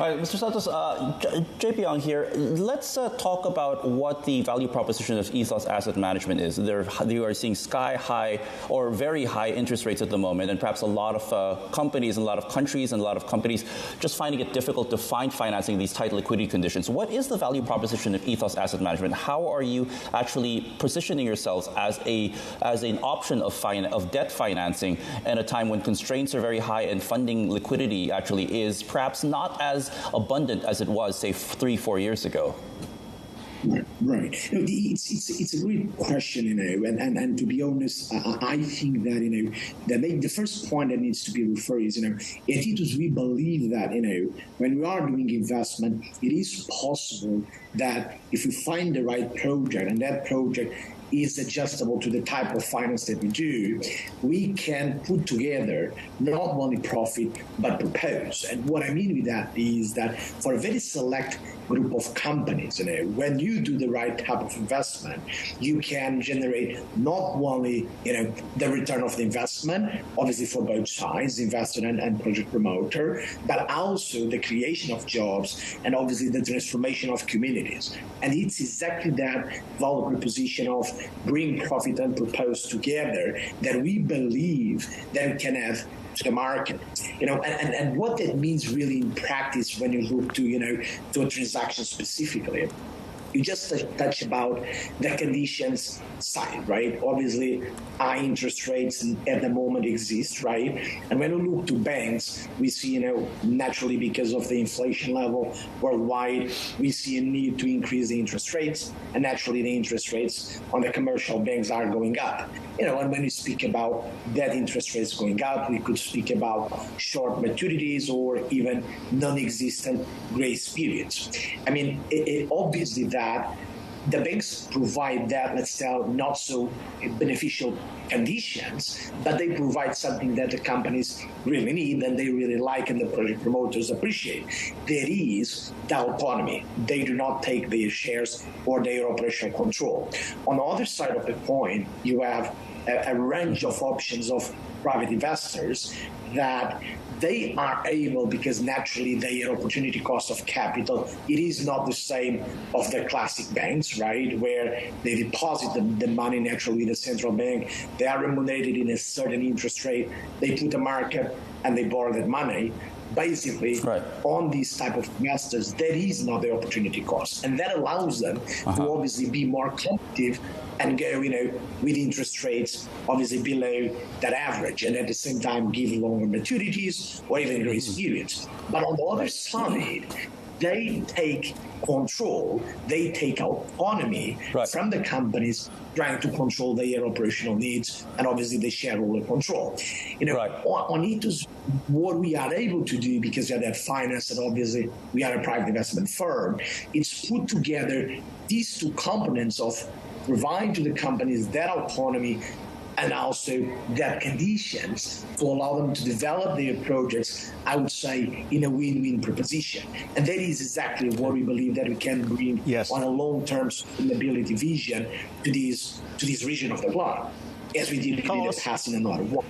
All right, Mr. Santos, JP on here. Let's talk about what the value proposition of Ethos Asset Management is. You are seeing sky high or very high interest rates at the moment, and perhaps a lot of companies and a lot of countries and a lot of companies just finding it difficult to find financing in these tight liquidity conditions. What is the value proposition of Ethos Asset Management? How are you actually positioning yourselves as an option of debt financing at a time when constraints are very high and funding liquidity actually is perhaps not as abundant as it was, say, 3-4 years ago? Right. It's a great question, and to be honest, I think that, the first point that needs to be referred is, at Ethos, we believe that, when we are doing investment, it is possible that if we find the right project and that project is adjustable to the type of finance that we do, we can put together not only profit but propose. And what I mean with that is that for a very select group of companies, when you do the right type of investment, you can generate not only the return of the investment, obviously for both sides, investor and project promoter, but also the creation of jobs and obviously the transformation of communities. And it's exactly that value proposition of bring profit and propose together that we believe that we can have to the market, and what that means really in practice when you look to, to a transaction specifically. You just touch about the conditions side, right? Obviously, high interest rates at the moment exist, right? And when we look to banks, we see, naturally because of the inflation level worldwide, we see a need to increase the interest rates, and naturally the interest rates on the commercial banks are going up. And when we speak about debt interest rates going up, we could speak about short maturities or even non-existent grace periods. I mean, obviously that the banks provide that, let's say, not so beneficial conditions, but they provide something that the companies really need and they really like and the project promoters appreciate. There is the autonomy. They do not take their shares or their operational control. On the other side of the coin, you have a range of options of private investors that they are able, because naturally their opportunity cost of capital, it is not the same of the classic banks, right, where they deposit the money naturally with the central bank, they are remunerated in a certain interest rate, they put a market and they borrow that money. Basically, right, on these type of investors, there is not the opportunity cost, and that allows them to obviously be more competitive and go, with interest rates obviously below that average, and at the same time give longer maturities or even grace periods. But on the other side, they take control, they take autonomy from the companies trying to control their operational needs and obviously the shareholder control. On Ethos, what we are able to do, because we are that finance and obviously we are a private investment firm, it's put together these two components of provide to the companies that autonomy and also that conditions to allow them to develop their projects, I would say, in a win-win proposition. And that is exactly what we believe that we can bring on a long-term sustainability vision to this region of the globe, as we did in the past in another one.